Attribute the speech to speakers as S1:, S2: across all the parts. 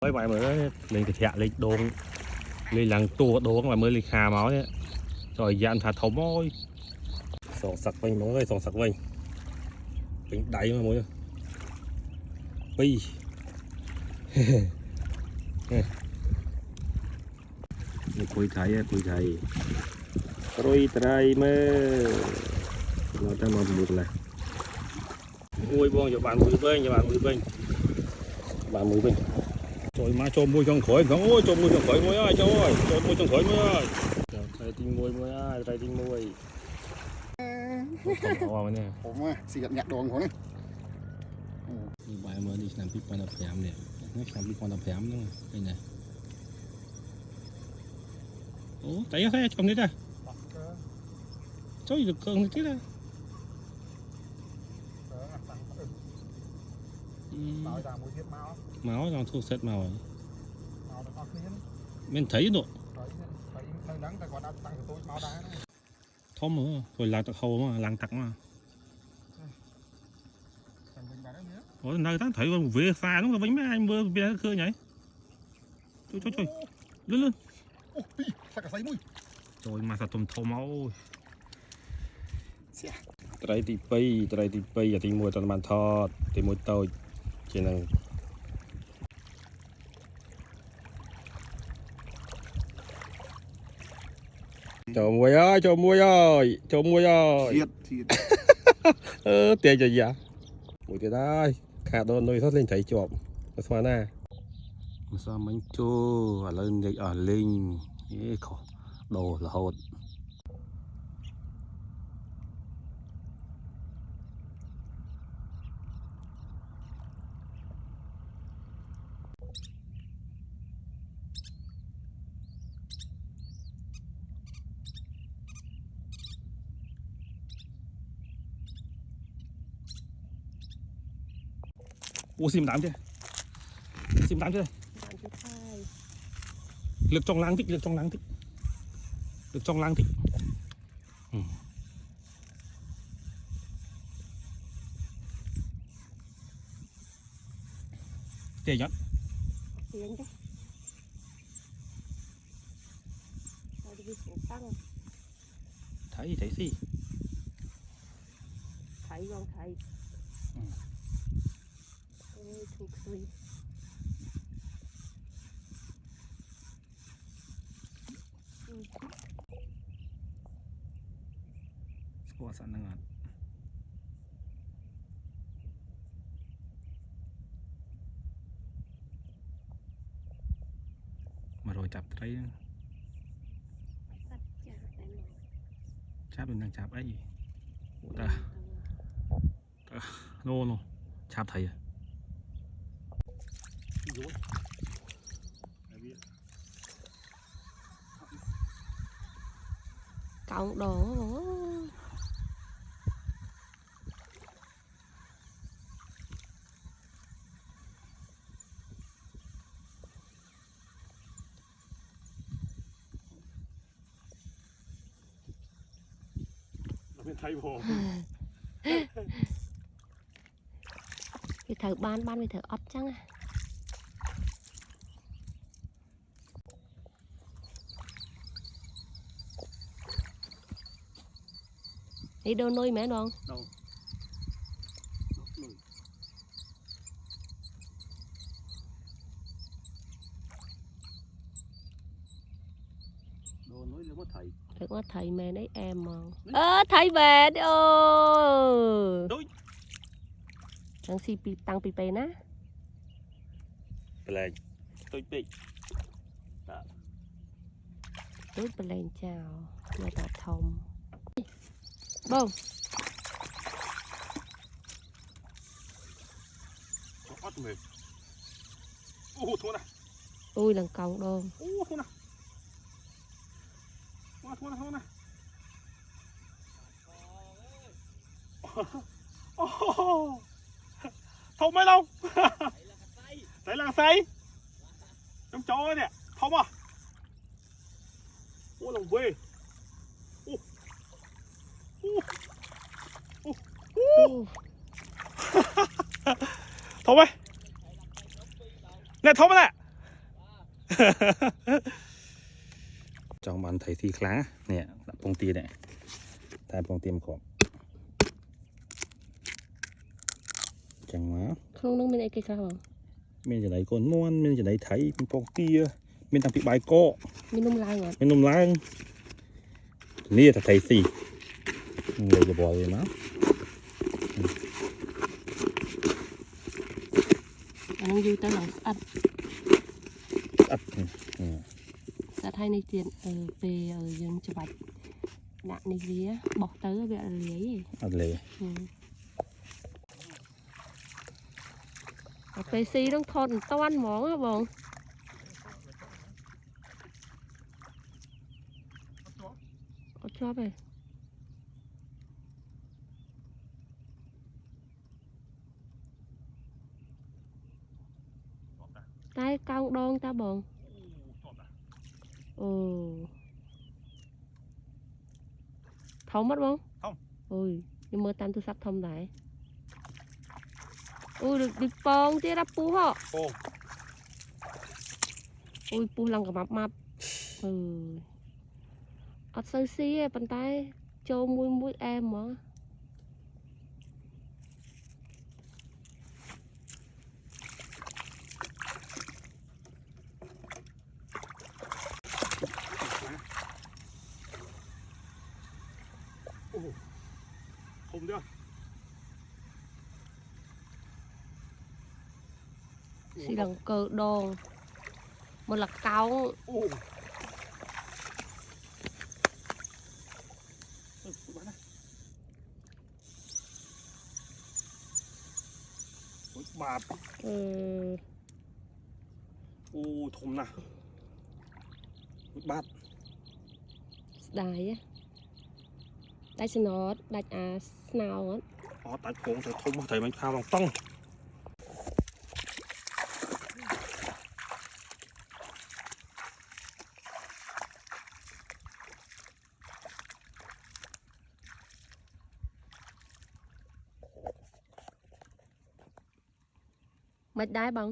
S1: mấy bài mới lên thịt lên đồn lên làng tua đồn mà mới lên khà máu nhé rồi dàn thả thống ôi sòng sặc vinh nó ơi sòng sặc vinh tính đáy mà mới pi cùi thầy rồi trai mơ nó ta mà buộc này ui buông cho bạn mùi bên bạn mùi bên rồi má cho mùi trong khỏi không ôi cho mùi trong khỏi mùi ơi cho mùi trong khỏi mùi ơi trai tinh mùi ơi trai tinh mùi không nè
S2: không á xì nhặt đồ của này
S1: bài mới đi làm pít quan tập giảm nè làm pít quan tập giảm nữa đây này ủa tại sao trong đấy ra chơi được cơn thế ra máu nó thu sệt màu mình thấy độ thom nữa rồi là tạc hầu mà làng tạc mà ủa nơi ta thấy con về xa đúng là bánh mấy anh mưa về khơi nhảy trời lên trời mà sao tôm thô máu trái tí pây và tí mùi toàn bàn thọt tí mùi tàu chỉ là cho mùi ơi tiền cho gì à mùi tiền đây khá đồn nuôi thoát lên thấy chọp mà nè sao bánh chua và lên dịch ở linh đồ là hột ô sim tám chưa lực trong láng thích tiền nhá thấy gì
S3: thấy con thấy thuộc gì
S1: qua sẵn năng ngọt mà rồi chập thấy chắp bên đang chắp ấy gì ta nô chắp thầy à
S3: cộng đồ
S1: thấy vô
S3: vì thử ban vì thử ấp chăng à đi đâu nuôi mẹ đâu được quá thầy mẹ đấy em mà thầy về đi ơi đang si tăng pi pe ná
S1: lên tôi bị
S3: tôi lên chào nhà ta thông bông ui lần còng đô
S1: thua nè thông mấy đâu đấy là say trong chó nè thông à ô lòng quê thông ấy nè thông nè trong bàn thầy thi khá nè đặt bông tia này tay bông tia một chẳng má
S3: không nó bên cái sao
S1: mìnhจะได้con muôn mìnhจะได้thấy mình bông tia mìnhทำปีใบก็
S3: mình nung lai ngọt
S1: มันนุ่มล้างนี่ถ้าไทยสี่เลยจะบอกเลยนะ
S3: anh đang vui tới lòng ăn
S1: อัด
S3: sẽ thay này tiền về ở dương chụp bạch đạn này vía bỏ tới cái lấy
S1: อัดเลย
S3: về xì đang thon tao ăn món á bọn cho về tay cao đòn ta bọn thông mất không
S1: không
S3: ui nhưng mà tam tôi sắp thông lại ui được đi pong chứ đắp pu họ ui pu lăng cả mập mập ở sơ xí bàn tay cho mũi mũi em mà
S1: không được
S3: xì đằng cờ đòn một là cao
S1: bạp thùng nè bạp
S3: đài á đài xin nó đài nào á
S1: tại cuộn thầy thùng thầy mình khao bằng tông
S3: mệt đái bằng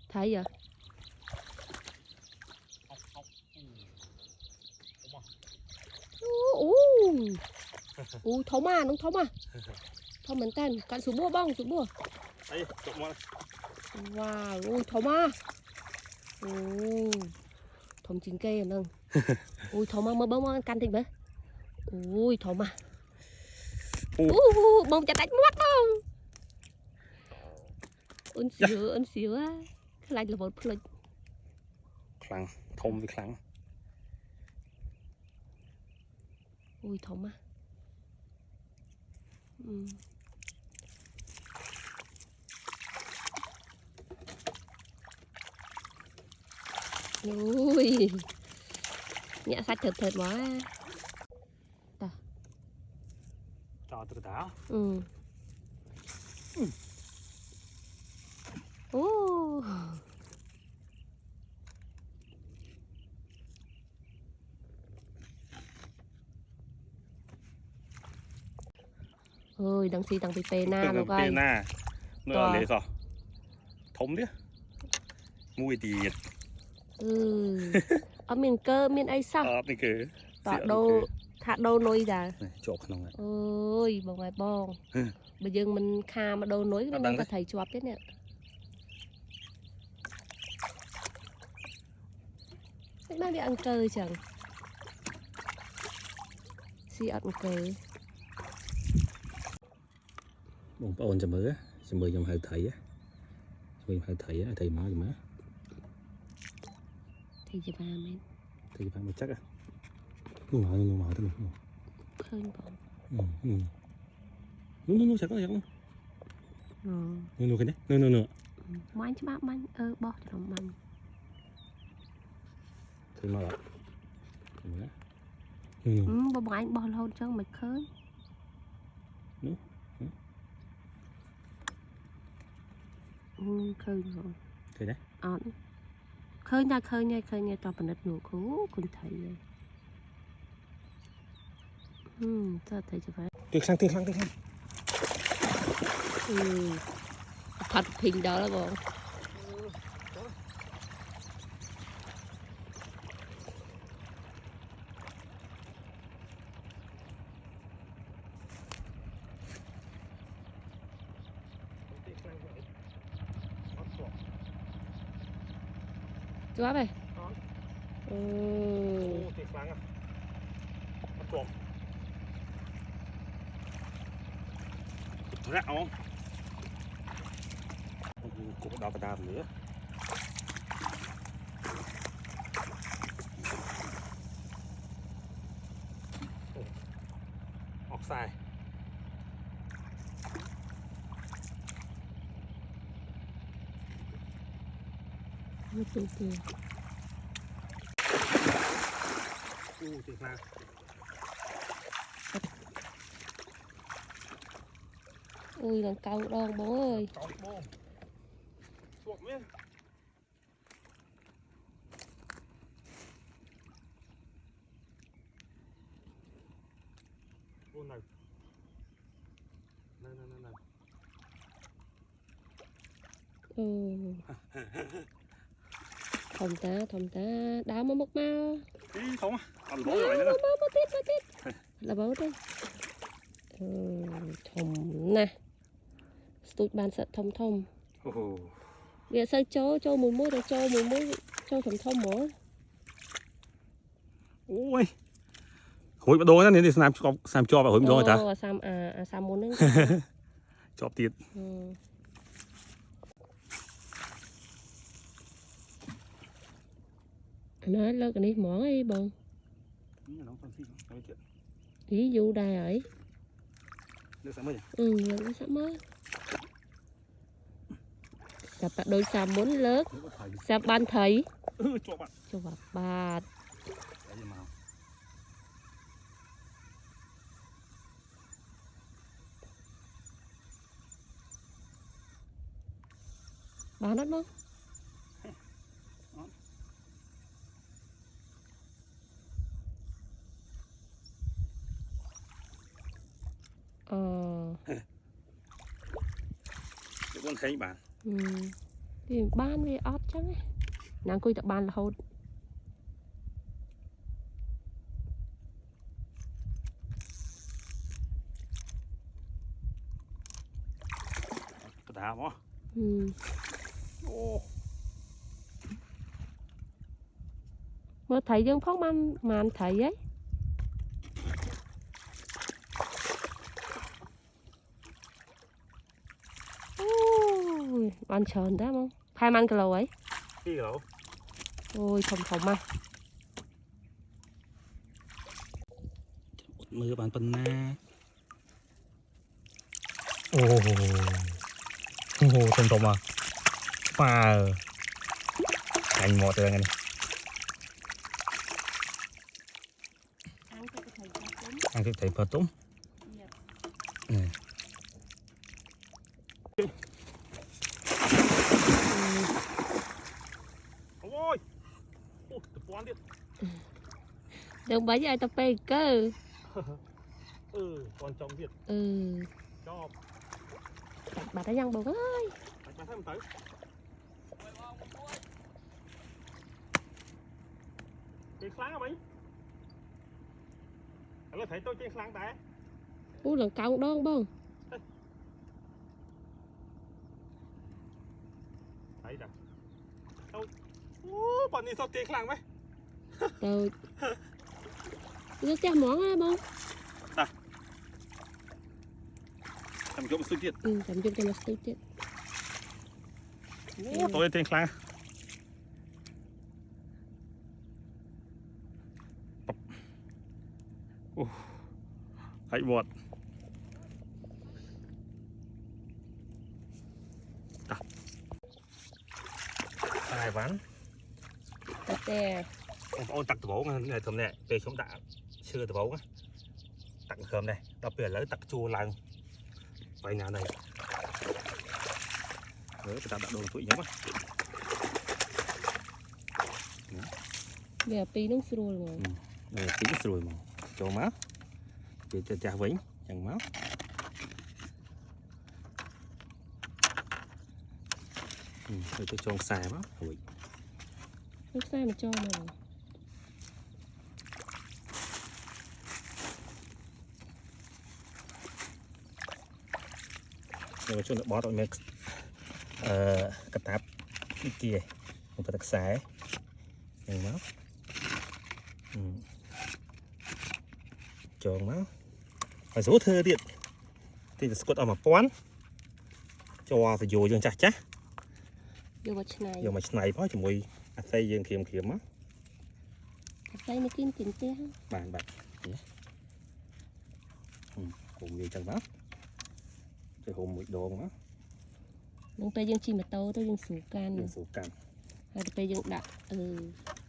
S3: thấy vậy thấu mà đúng thấu mà thấu mình tên cắn xuống bua bông xuống bua wow thấu mà thấu chính kê nâng thấu mà mơ bông căn thịt vậy thấu mà bông chặt đánh mắt không ơn xíu á cái này là một phơi
S1: khăng thông với khăng
S3: thấu mà nhẹ sạch thật thật quá
S1: cho tôi đá
S3: ôi đằng xì đằng bị pê na nó coi
S1: nữa lấy sao thống đấy mùi tiệt
S3: ở miền cơ miền ấy sao
S1: miền cơ
S3: tọa đô thả đô nối ra
S1: chỗ khăn này
S3: ôi bằng ngoài bong bây giờ mình kha mà đô nối cái mình có thầy chụp thế nè chắc đang đi ăn chơi chẳng xì ăn cười
S1: bông ôn cho mớ trong hơi thầy á thầy má gì má
S3: thì chỉ ba men
S1: thì phải một chắc à nu màu thôi
S3: khơi bóng
S1: nu chắc không nu cái đấy nu
S3: manh chứ bác manh bỏ cho nó manh
S1: thì mà lại
S3: bỏ anh bỏ lâu cho mày khơi khơi rồi
S1: thế đấy
S3: khơi nha cho bạn đất nụ khố con thấy vậy sao thấy chứ phải
S1: tuyệt sang
S3: ผัดพิงđó là bọn Chú áp này
S1: Rạ không? Cũng đào đào nữa. Offside.
S3: Tuyệt vời.
S1: Tuyệt vời.
S3: Ui lần câu đòn bố ơi.
S1: Câu bố. Chuột miếng. Ô này. Này.
S3: Thòng ta đá mà mốc mau.
S1: Tí không á. Làm bố rồi nữa.
S3: Bố tít. Là bố đây. Thòng nè. Tụi bạn sợ thông. Bây giờ cho mùi mối cho thông mỏ.
S1: Ui. Hối bắt đồ đó nên thì Sam cho vào hối bắt đồ người ta.
S3: Sam muốn nữa.
S1: Chọp tiệt.
S3: Nó lơ cái này mỏ ấy bông. Ví dụ đây ấy.
S1: Nước sẵn mới.
S3: Nước sẵn mới. Gặp đôi Sam muốn lớn. Sam ban thấy. Cho vào bạt. Bán đất không?
S1: Để con thấy bạn.
S3: Thì ban về ót chắc ấy. Nàng cùi tập ban là hốt.
S1: Đá mó.
S3: Mà thấy dân phóng mà anh thấy ấy. Bạn tròn đó không? 2 man kilo ấy.
S1: Kilo.
S3: Ôi thòng mà.
S1: Mưa bạn phân na. Thòng à. Pha. Anh mò từ này. Ăn cái thầy phật túng. Ôi. Tập quán đi.
S3: Đừng bấy ai tập bê cơ.
S1: Con trong Việt. Cho.
S3: Bà đã nhăn bụng ơi.
S1: Bà thấy mình tới. Trên sáng hả mình? Anh có thấy tôi trên sáng tại.
S3: Lần cao đón bông.
S1: Thấy rồi. Bọn này sao tiền làng mấy?
S3: Rồi. Nó chả món á bông.
S1: Làm chỗ một số tiết.
S3: Làm chỗ một số tiết.
S1: Tôi tiền làng. Hãy bọt. Tài ván. Ôn tặc bố này thầm nè, về chúng đã chưa bố á. Tặng thơm này, đặc biệt là tặc chua làng. Vậy nào này. Người ta đặt đồ tụi nhóm á.
S3: Bây giờ pi nó rồi mà.
S1: Bây giờ pi nó rồi mà. Cho máu. Để cho cha vĩnh, chẳng máu. rồi tôi cho xài đó ui
S3: lúc sai mà cho mà
S1: nhưng mà chúng nó bỏ tụi mình cắt táp cái kia mình phải tắt xài nhưng máu tròn máu phải số thơ điện thì scott ở mà quán cho phải vô dương chặt chá vô mà này có cho mùi xây dương khiêm khiêm á
S3: xây nó kín kín tê
S1: bạn cùng gì chẳng đó cái hồn mũi đồ đó
S3: nông pe dương chi mà tàu tôi dương sủ can hay pe dương đặt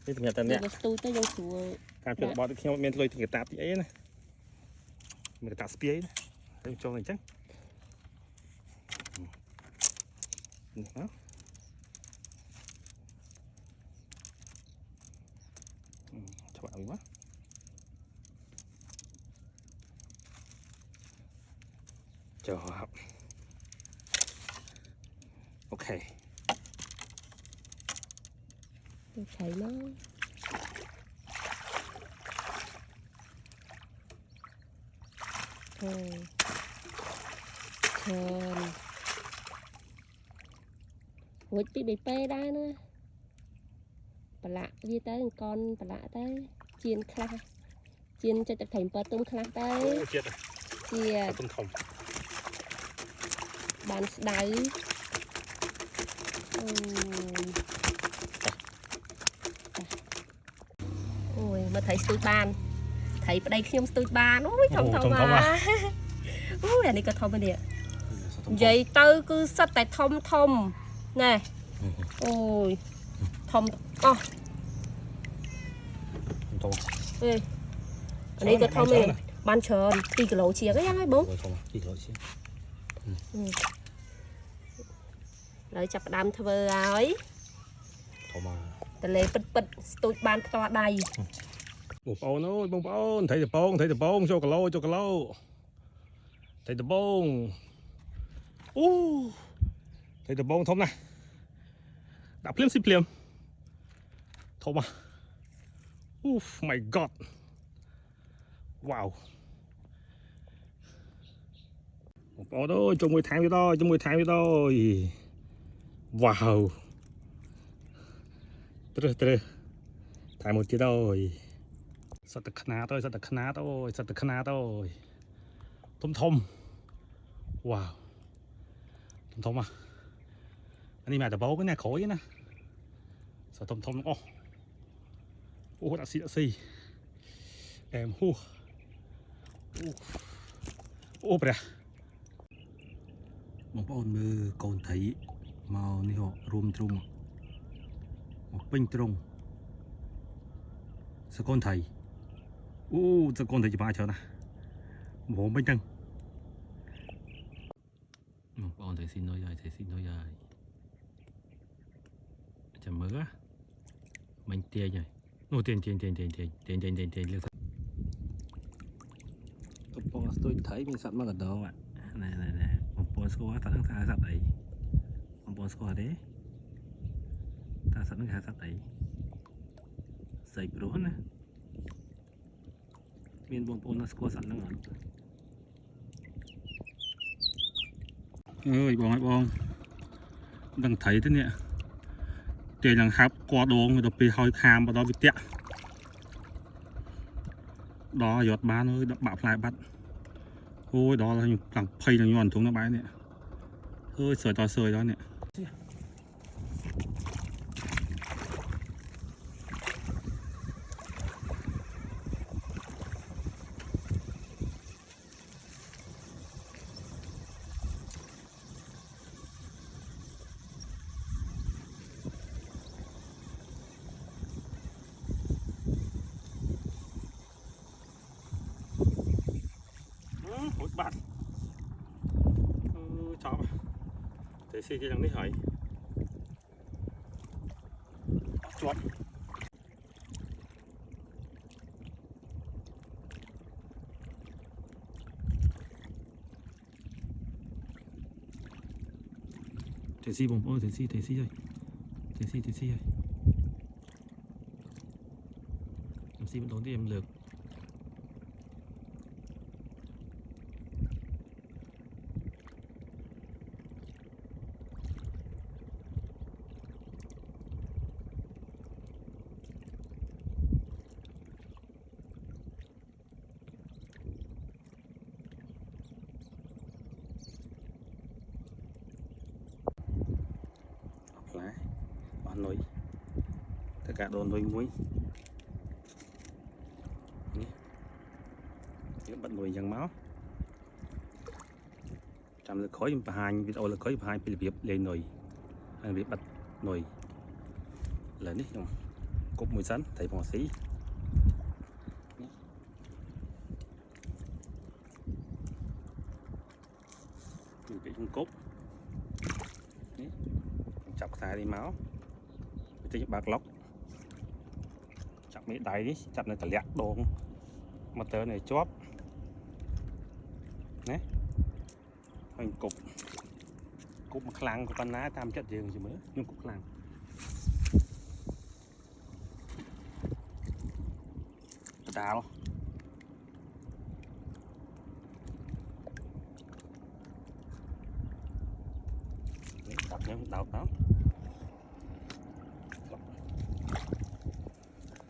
S1: cái nhà tân nè
S3: tôi tới dương sủ
S1: การเปลี่ยนบอลที่เขาเมนเลยถึงกับตาที่ไอ้นะมันกับตาสเปียนะให้โจงหน่อยจังนี่นะชอบอะไรวะจบโอเค
S3: thấy nó thôi trơn hụt bị pê đây nữa bà lạ đi tới con bà lạ tới chiên kha chiên cho tập thành bờ tôm kha tới chiên
S1: tôm thòng
S3: bàn đáy ôi mà thấy tôi bàn thấy ở đây khi tôi bàn ôi thông à ôi anh đi có thông bên địa vậy tôi cứ sắp tại thông nè ôi thông ê ở đây có thông này ban tròn tì cái lỗ chia cái ấy bố rồi chập đam thơ ấyแต่เลยปิดตูดบานตัวใด
S1: บงปอนโอ้ยบงปอนไทยตะโปงโชกะโลไทยตะโปงอู้ไทยตะโปงทมนะดับเพลิงสิบเหลี่ยมทมอ่ะอู้ my god ว้าวบงปอนโอ้ยจงมวยแทงไปต่อว้าวตรึถ่ายหมดกี่ตัวสัตว์ขนาดตัวทมว้าวทมอ่ะอันนี้มาแต่โบ๊กเนี่ยขอยนะสัตว์ทมโอ้ดักซีแอมโอ้เปล่าบางปอนมือโกนไถเมานี่เหรอรวมตรงเป็นตรงสกุลไทยสกุลไทยจะมาเชียวนะผมไม่จังบอลไทยสิน้อยใหญ่จะมือมันเตี้ยใหญ่โน่เตี้ยเลือกตัวปอสตัวไทยมีสัตว์มากกว่าดองอ่ะนี่ผมปอสกัวสัตว์ตั้งแต่สัตว์ไหนผมปอสกัวเด้ta sẵn cái sắt ấy sấy bro nè miền bông bông nó score sẵn năng ơi bông đang thấy thế nè tiền đang hấp qua đồ người ta bị hơi kham và đó bị tẹt đó giọt bán ơi đập bạo lại bắt ôi đó là thằng phay thằng nhọn xuống nó bãi nè ơi sợi đó nè bạn chó thế xí cái đằng đấy hỏi chuột thể si bông ơi thể si ơi thể si ơi em si vẫn đón thì em lược lá bán nồi tất cả đồ nồi muối bật nồi dăng máu chạm lực khói và hai video lực khói và hai việc lên nồi hai việc bật nồi là nít không cục mùi sắn thấy mỏ xí bị trong cốt chọc xài đi máu cái bạc lóc chọc mấy đáy chặt này cả lẹt đồ motor này chóp nè hình cục một khăn của con ná tam chất giường chỉ mới nhưng cục khăn đào đập nhau đào táo